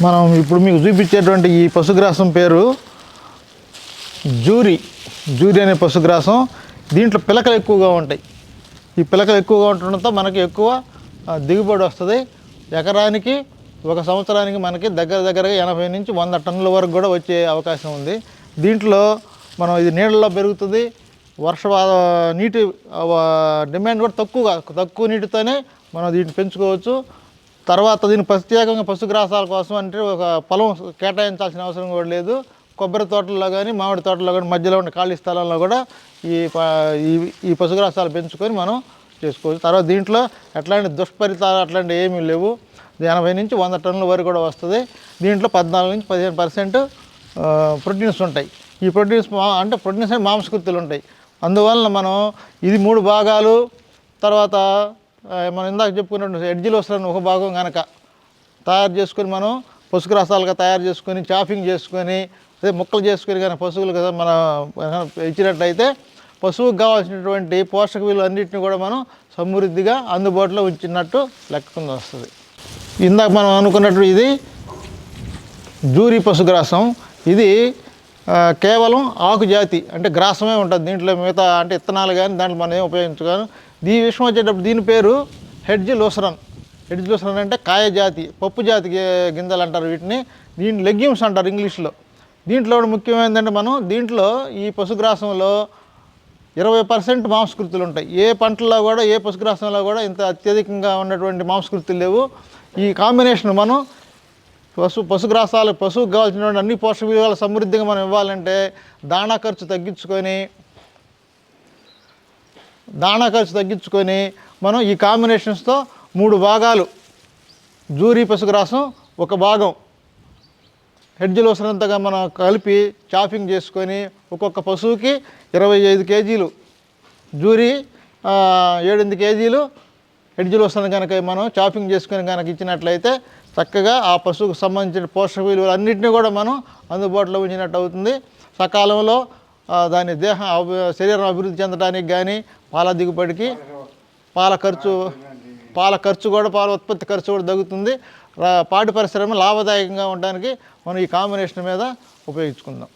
మనం ఇప్పుడు మీకు చూపించేటువంటి ఈ పశుగ్రాసం పేరు జూరీ అనే పశుగ్రాసం. దీంట్లో పిలకలు ఎక్కువగా ఉంటాయి. ఈ పిలకలు ఎక్కువగా ఉండటంతో మనకి ఎక్కువ దిగుబడి వస్తుంది. ఎకరానికి ఒక సంవత్సరానికి మనకి దగ్గరగా 80 నుంచి 100 టన్నుల వరకు కూడా వచ్చే అవకాశం ఉంది. దీంట్లో మనం ఇది నీళ్ళలో పెరుగుతుంది. నీటి డిమాండ్ కూడా తక్కువ నీటితోనే మనం దీన్ని పెంచుకోవచ్చు. తర్వాత దీన్ని ప్రత్యేకంగా పశుగ్రాసాల కోసం అంటే ఒక పొలం కేటాయించాల్సిన అవసరం కూడా లేదు. కొబ్బరి తోటల్లో కానీ మామిడి తోటల్లో కానీ మధ్యలో ఉన్న ఖాళీ స్థలాల్లో కూడా ఈ పశుగ్రాసాలు పెంచుకొని మనం చేసుకోవచ్చు. తర్వాత దీంట్లో ఎట్లాంటి దుష్ఫలితాలు అట్లాంటివి ఏమీ లేవు. 80 నుంచి 100 టన్నుల వరకు కూడా వస్తుంది. దీంట్లో 14 నుంచి 15% ప్రోటీన్స్ ఉంటాయి. ఈ ప్రోటీన్స్ అంటే మాంసకృతులు ఉంటాయి. అందువలన మనం ఇది 3 భాగాలు, తర్వాత మనం ఇందాక చెప్పుకున్నట్టు ఎడ్జిలోసరన్ ఒక భాగం కనుక తయారు చేసుకొని మనం పశుగ్రాసాలుగా తయారు చేసుకొని చాపింగ్ చేసుకొని అదే ముక్కలు చేసుకొని కనుక పశువులు కదా మనం ఇచ్చినట్లయితే పశువుకు కావాల్సినటువంటి పోషక విలువలు అన్నింటినీ కూడా మనం సమృద్ధిగా అందుబాటులో ఉంచినట్టు లెక్కకుండా వస్తుంది. ఇందాక మనం అనుకున్నట్టు ఇది జూరీ పశుగ్రాసం. ఇది కేవలం ఆకు జాతి అంటే గ్రాసమే ఉంటుంది. దీంట్లో మిగతా అంటే ఇత్తనాలు కానీ దాంట్లో మనం ఏం ఉపయోగించుకోను. ఈ విషయం వచ్చేటప్పుడు దీని పేరు హెడ్జిలోసరన్ అంటే కాయ జాతి, పప్పు జాతి గింజలు అంటారు వీటిని. దీని లెగ్యూమ్స్ అంటారు ఇంగ్లీష్లో. దీంట్లో ముఖ్యమైనదంటే మనం దీంట్లో ఈ పశుగ్రాసంలో 20% మాంసకృతులు ఉంటాయి. ఏ పంటల్లో కూడా ఏ పశుగ్రాసంలో కూడా ఇంత అత్యధికంగా ఉన్నటువంటి మాంసకృతులు లేవు. ఈ కాంబినేషన్ మనం పశువుకు కావాల్సినటువంటి అన్ని పోషక విలువలు సమృద్ధిగా మనం ఇవ్వాలంటే దాణా ఖర్చు తగ్గించుకొని మనం ఈ కాంబినేషన్స్తో 3 భాగాలు జూరీ పశుగ్రాసం, ఒక భాగం హెడ్జిలోసరంతగా మనం కలిపి చాపింగ్ చేసుకొని ఒక్కొక్క పశువుకి 25 కేజీలు జూరీ, 7 కేజీలు హెడ్జిలోసరం కనుక మనం చాపింగ్ చేసుకొని కనుక ఇచ్చినట్లయితే చక్కగా ఆ పశువుకు సంబంధించిన పోషక విలువలు అన్నింటినీ కూడా మనం అందుబాటులో ఉంచినట్టు అవుతుంది. సకాలంలో దాని శరీరం అభివృద్ధి చెందడానికి కానీ పాల దిగుబడికి పాల ఉత్పత్తి ఖర్చు కూడా తగ్గుతుంది. పాడి పరిశ్రమ లాభదాయకంగా ఉండడానికి మనం ఈ కాంబినేషన్ మీద ఉపయోగించుకుందాం.